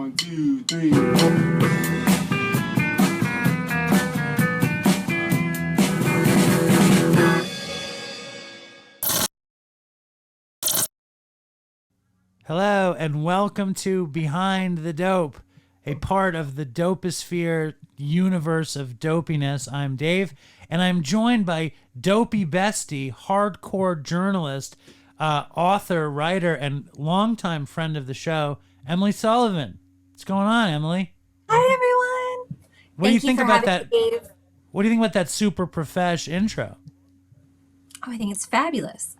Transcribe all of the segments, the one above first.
1, 2, 3, 4. Hello and welcome to Behind the Dope, a part of the Doposphere universe of dopiness. I'm Dave, and I'm joined by Dopey Bestie, hardcore journalist, author, writer, and longtime friend of the show, Emily Sullivan. What's going on, Emily? Hi, everyone. What do you Thank you think for about having that? me, Dave. What do you think about that super profesh intro? Oh, I think it's fabulous.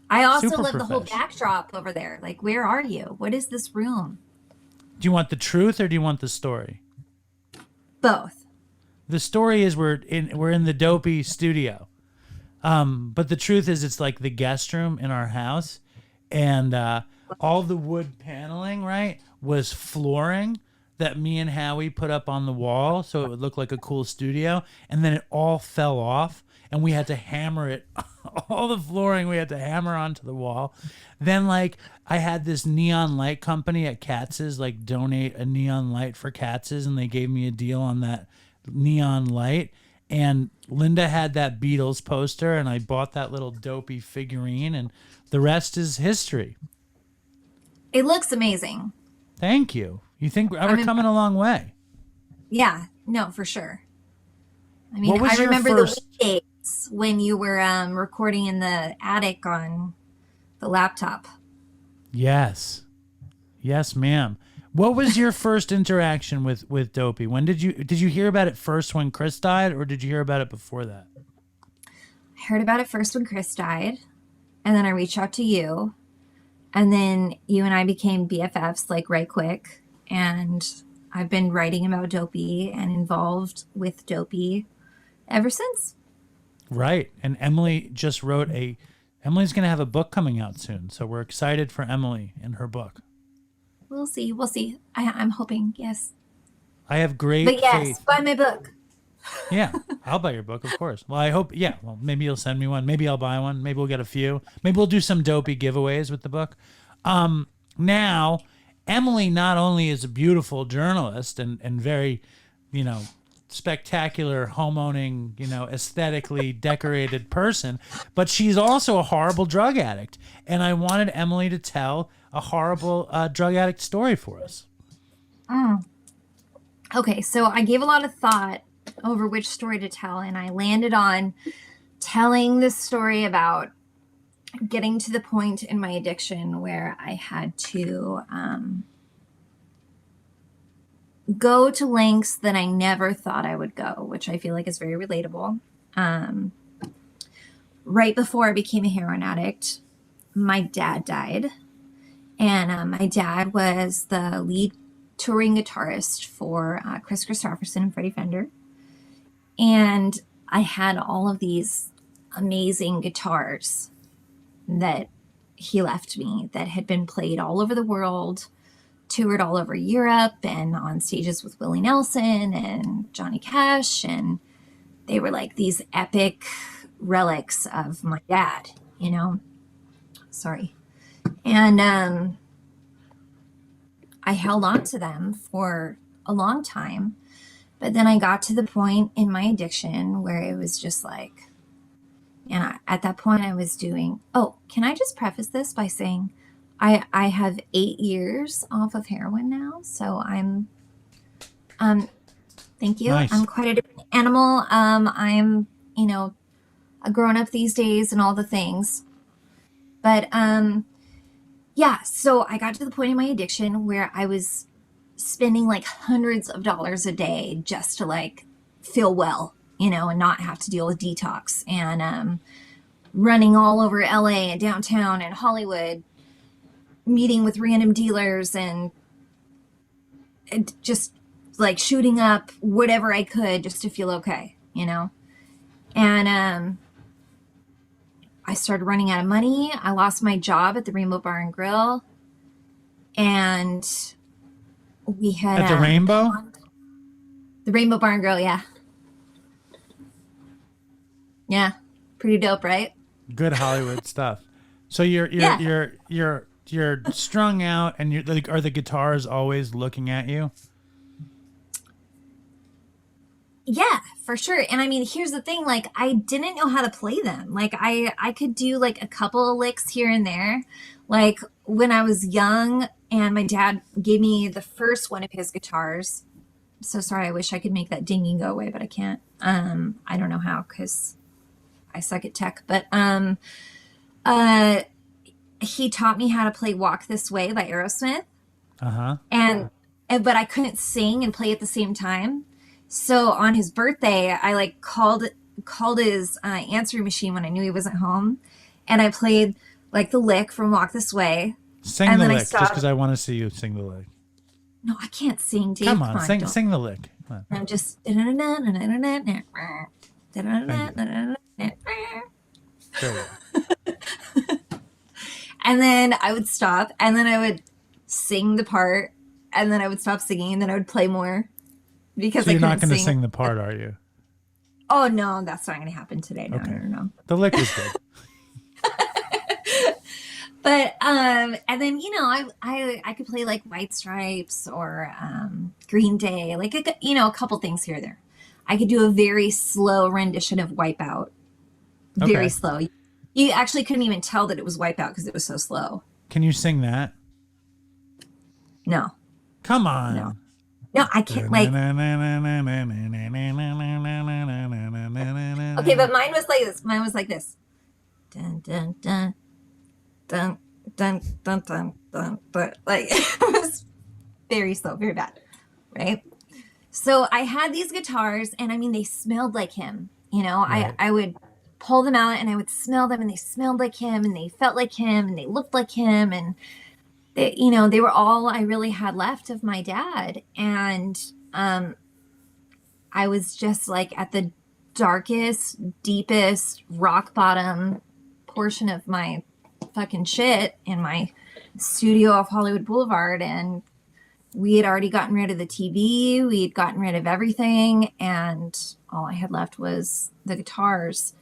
I also Super love the whole profesh. backdrop over there. Like, where are you? What is this room? Do you want the truth or do you want the story? Both. The story is we're in the Dopey studio. But the truth is, it's like the guest room in our house, and all the wood paneling, right, was flooring that me and Howie put up on the wall so it would look like a cool studio, and then it all fell off, and we had to hammer it. All the flooring we had to hammer onto the wall. Then, like, I had this neon light company at Katz's, like, donate a neon light for Katz's, and they gave me a deal on that neon light. And Linda had that Beatles poster, and I bought that little Dopey figurine, and the rest is history. It looks amazing. Thank you. You think we're coming a long way? Yeah, no, for sure. I mean, What was I your remember first- the weekdays when you were recording in the attic on the laptop. Yes. Yes, ma'am. What was your first interaction with Dopey? When did you hear about it first when Chris died, or did you hear about it before that? I heard about it first when Chris died, and then I reached out to you, and then you and I became BFFs like right quick, and I've been writing about Dopey and involved with Dopey ever since. Right. And Emily just wrote Emily's going to have a book coming out soon, so we're excited for Emily and her book. We'll see. We'll see. I'm hoping, yes. I have great But yes, faith. buy my book. Yeah, I'll buy your book, of course. Well, I hope, yeah, well, maybe you'll send me one. Maybe I'll buy one. Maybe we'll get a few. Maybe we'll do some Dopey giveaways with the book. Now, Emily not only is a beautiful journalist and very, spectacular, home-owning, aesthetically decorated person, but she's also a horrible drug addict. And I wanted Emily to tell a horrible drug addict story for us. Okay, so I gave a lot of thought over which story to tell, and I landed on telling this story about getting to the point in my addiction where I had to go to lengths that I never thought I would go, which I feel like is very relatable. Right before I became a heroin addict, my dad died. And my dad was the lead touring guitarist for Chris Christopherson and Freddie Fender. And I had all of these amazing guitars that he left me that had been played all over the world, toured all over Europe and on stages with Willie Nelson and Johnny Cash. And they were like these epic relics of my dad, Sorry. And I held on to them for a long time. But then I got to the point in my addiction where it was just like, and at that point I was doing, can I just preface this by saying I have 8 years off of heroin now. So I'm, thank you. Nice. I'm quite a different animal. I'm, a grown up these days and all the things. But, yeah, so I got to the point in my addiction where I was spending like hundreds of dollars a day just to like feel well, and not have to deal with detox, and running all over LA and downtown and Hollywood, meeting with random dealers and just like shooting up whatever I could just to feel okay, And I started running out of money. I lost my job at the Rainbow Bar and Grill. And we had... At the Rainbow? The Rainbow Bar and Grill, yeah. Yeah. Pretty dope, right? Good Hollywood stuff. So you're you're strung out, and you're like, are the guitars always looking at you? Yeah, for sure. And I mean, here's the thing, like I didn't know how to play them. Like I could do like a couple of licks here and there. Like when I was young and my dad gave me the first one of his guitars. So sorry, I wish I could make that dinging go away, but I can't. I don't know how cuz I suck at tech, but uh he taught me how to play Walk This Way by Aerosmith. Uh-huh. And but I couldn't sing and play at the same time. So on his birthday, I like called his answering machine when I knew he wasn't home, and I played like the lick from Walk This Way. Sing And the then I lick, just stopped. because I want to see you sing the lick. No, I can't sing, Dave. Come on, don't. sing the lick. Come on. I'm just. There we go. And then I would stop, and then I would sing the part, and then I would stop singing, and then I would play more because So I you're not couldn't going to sing. sing the part, are you? Oh no, that's not going to happen today. No, Okay. no. The lick was good. But and then I could play like White Stripes or Green Day, like a couple things here or there. I could do a very slow rendition of Wipeout, very Okay. slow. You actually couldn't even tell that it was Wipeout because it was so slow. Can you sing that? No, Come on. no, I can't. Like okay, but mine was like this. Mine was like this. Dun dun dun dun dun dun dun dun. But like it was very slow, very bad, right? So I had these guitars, and I mean, they smelled like him. Right. I would pull them out, and I would smell them, and they smelled like him, and they felt like him, and they looked like him, and they were all I really had left of my dad. And I was just like at the darkest, deepest, rock bottom portion of my fucking shit in my studio off Hollywood Boulevard, and we had already gotten rid of the TV, we had gotten rid of everything, and all I had left was the guitars.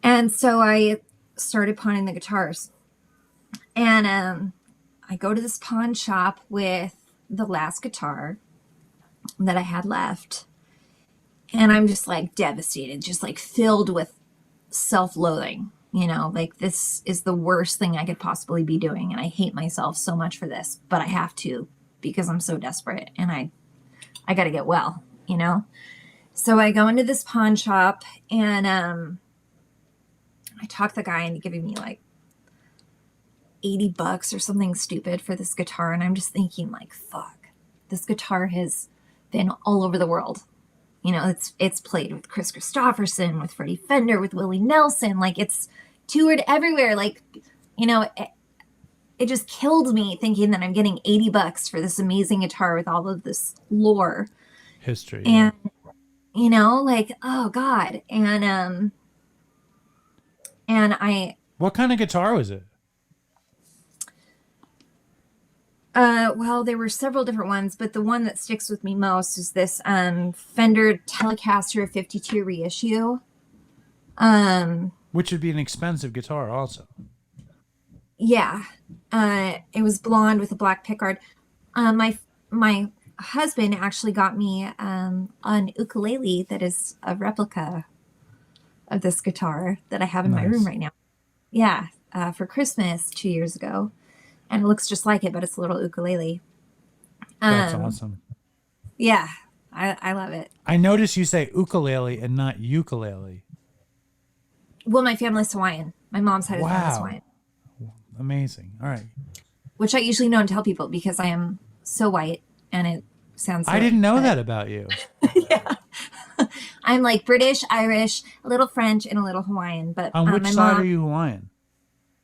And so I started pawning the guitars. And I go to this pawn shop with the last guitar that I had left, and I'm just like devastated, just like filled with self-loathing. Like this is the worst thing I could possibly be doing, and I hate myself so much for this, but I have to because I'm so desperate, and I got to get well. So I go into this pawn shop, and I talk the guy into giving me like $80 or something stupid for this guitar, and I'm just thinking like, fuck, this guitar has been all over the world. It's played with Chris Christopherson, with Freddie Fender, with Willie Nelson. Like it's toured everywhere. Like, it just killed me thinking that I'm getting $80 for this amazing guitar with all of this lore, History. and like, oh God. And I, What kind of guitar was it? well, there were several different ones, but the one that sticks with me most is this Fender Telecaster 52 reissue. Which would be an expensive guitar also. Yeah. It was blonde with a black pickguard. My husband actually got me an ukulele that is a replica of this guitar that I have in my Nice. room right now. Yeah, for Christmas 2 years ago. And it looks just like it, but it's a little ukulele. That's awesome. Yeah, I love it. I notice you say ukulele and not ukulele. Well, my family's Hawaiian. My mom's side is Wow. Hawaiian, Amazing. All right. which I usually don't tell people because I am so white, and it sounds. I silly, didn't know but that about you. I'm like British, Irish, a little French, and a little Hawaiian. But On which my side mom, are you Hawaiian?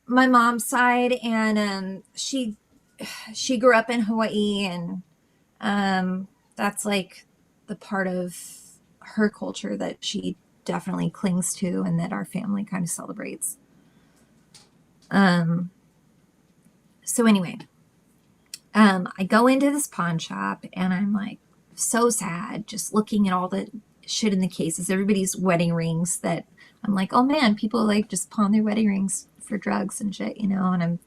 my mom's side, and she grew up in Hawaii, and that's like the part of her culture that she definitely clings to, and that our family kind of celebrates. So anyway, I go into this pawn shop, and I'm like so sad just looking at all the shit in the cases, everybody's wedding rings that I'm like, oh man, people like just pawn their wedding rings for drugs and shit, and I'm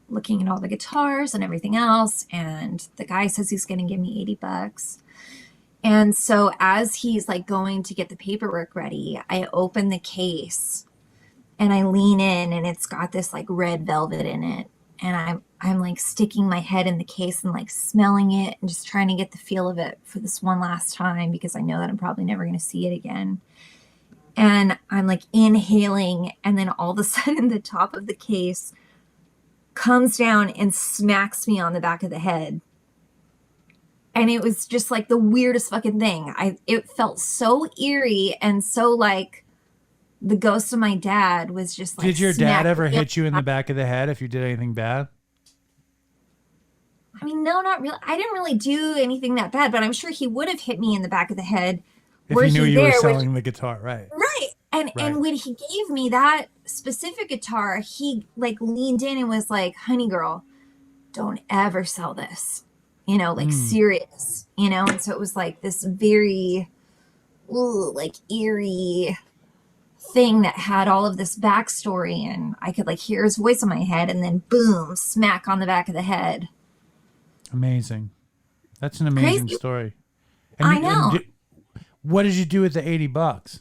looking at all the guitars and everything else. And the guy says he's going to give me $80. And so as he's like going to get the paperwork ready, I open the case and I lean in, and it's got this like red velvet in it. And I'm like sticking my head in the case and like smelling it and just trying to get the feel of it for this one last time, because I know that I'm probably never going to see it again. And I'm like inhaling, and then all of a sudden the top of the case comes down and smacks me on the back of the head. And it was just like the weirdest fucking thing. It felt so eerie, and so like the ghost of my dad was just like. Did your dad ever hit you in the back of the head if you did anything bad? I mean, no, not really. I didn't really do anything that bad, but I'm sure he would have hit me in the back of the head. If he knew you were selling the guitar, right? Right. And when he gave me that specific guitar, he like leaned in and was like, honey girl, don't ever sell this. Like serious, And so it was like this very, like eerie thing that had all of this backstory, and I could like hear his voice in my head, and then boom, smack on the back of the head. Amazing. That's an amazing Crazy. Story. I know. What did you do with the $80?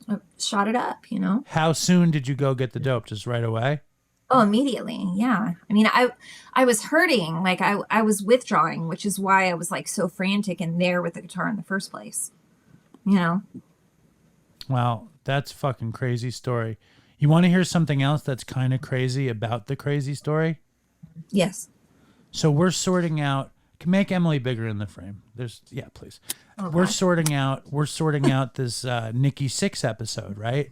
I shot it up, How soon did you go get the dope? Just right away? Oh, immediately. Yeah. I mean, I was hurting. Like I was withdrawing, which is why I was like so frantic and there with the guitar in the first place. Wow. That's a fucking crazy story. You want to hear something else that's kind of crazy about the crazy story? Yes. So we're sorting out. Can make Emily bigger in the frame. Please. Oh, we're sorting out this Nikki Sixx episode, right?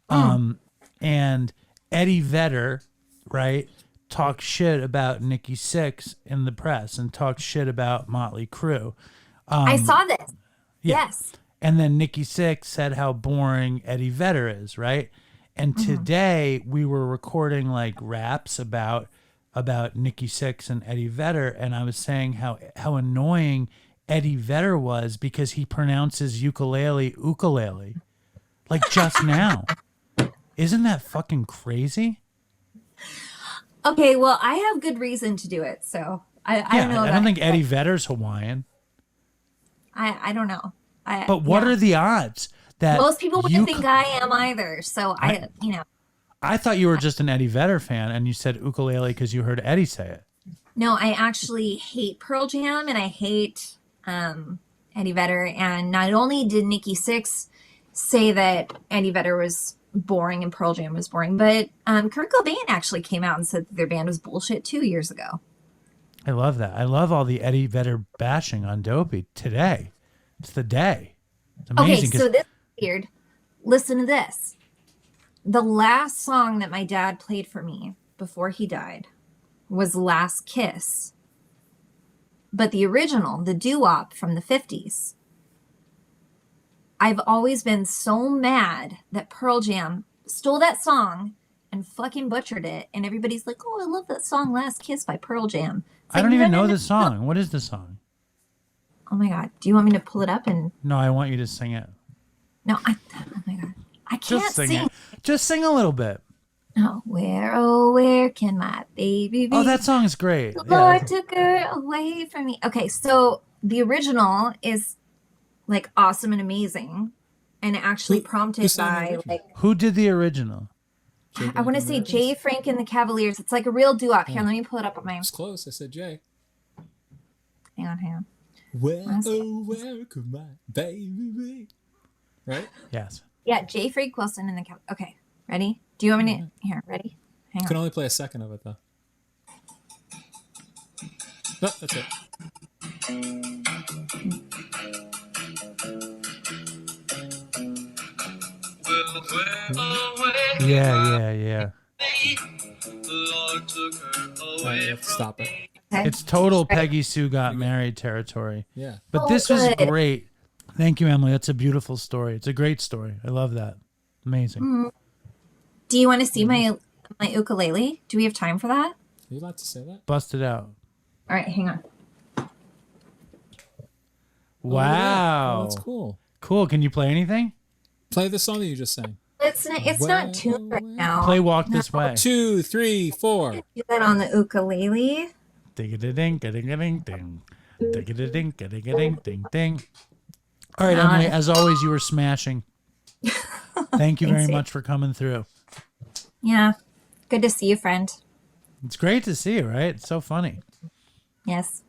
And Eddie Vedder, right, talked shit about Nikki Sixx in the press and talked shit about Motley Crue. I saw this. Yeah. Yes. And then Nikki Sixx said how boring Eddie Vedder is, right? And today we were recording like raps about Nikki Sixx and Eddie Vedder, and I was saying how annoying Eddie Vedder was because he pronounces ukulele, like just now. Isn't that fucking crazy? Okay, well, I have good reason to do it, so I don't know. I don't think Eddie Vedder's Hawaiian. I don't know. But what are the odds that most people wouldn't think I am either? So I thought you were just an Eddie Vedder fan, and you said ukulele because you heard Eddie say it. No, I actually hate Pearl Jam, and I hate Eddie Vedder. And not only did Nikki Sixx say that Eddie Vedder was boring and Pearl Jam was boring, but Kurt Cobain actually came out and said that their band was bullshit 2 years ago. I love that. I love all the Eddie Vedder bashing on Dopey today. It's the day. It's amazing. Okay, so this is weird. Listen to this. The last song that my dad played for me before he died was Last Kiss. But the original, the doo-wop from the 50s. I've always been so mad that Pearl Jam stole that song and fucking butchered it. And everybody's like, oh, I love that song Last Kiss by Pearl Jam. I don't even know the song. What is the song? Oh my God. Do you want me to pull it up? And No, I want you to sing it. no, oh my God. I can't Just sing sing. it. Just sing a little bit. Oh, where can my baby be? Oh, that song's great. The Yeah. Lord took her away from me. Okay, so the original is like awesome and amazing, and actually prompted by like Who did the original? I want to say Jay Frank and the Cavaliers. It's like a real doo-wop. Here, let me pull it up on my. It's close. I said Jay. Hang on. Where, oh, where could my baby be? Right? Yes. Yeah, Jay Frank Wilson and the Okay, ready? Do you want me to? Here, ready? Hang You on. can only play a second of it though. No, that's it. Yeah. You have to stop it. Okay. It's total Peggy Sue Got Married territory. Yeah. But this was good. great. Thank you, Emily. That's a beautiful story. It's a great story. I love that. Amazing. Do you want to see my ukulele? Do we have time for that? Are you allowed to say that? Bust it out. All right, hang on. Wow. Oh, that's cool. Cool. Can you play anything? Play the song that you just sang. it's not tuned right now. Play Walk This Way. 2, 3, 4. Do that on the ukulele. Ding-a-ding, ding-a-ding, ding. Ding-a-ding, ding-a-ding, ding, ding. All right, Emily, as always, you were smashing. Thank you very much for coming through. Yeah. Good to see you, friend. It's great to see you, right? It's so funny. Yes.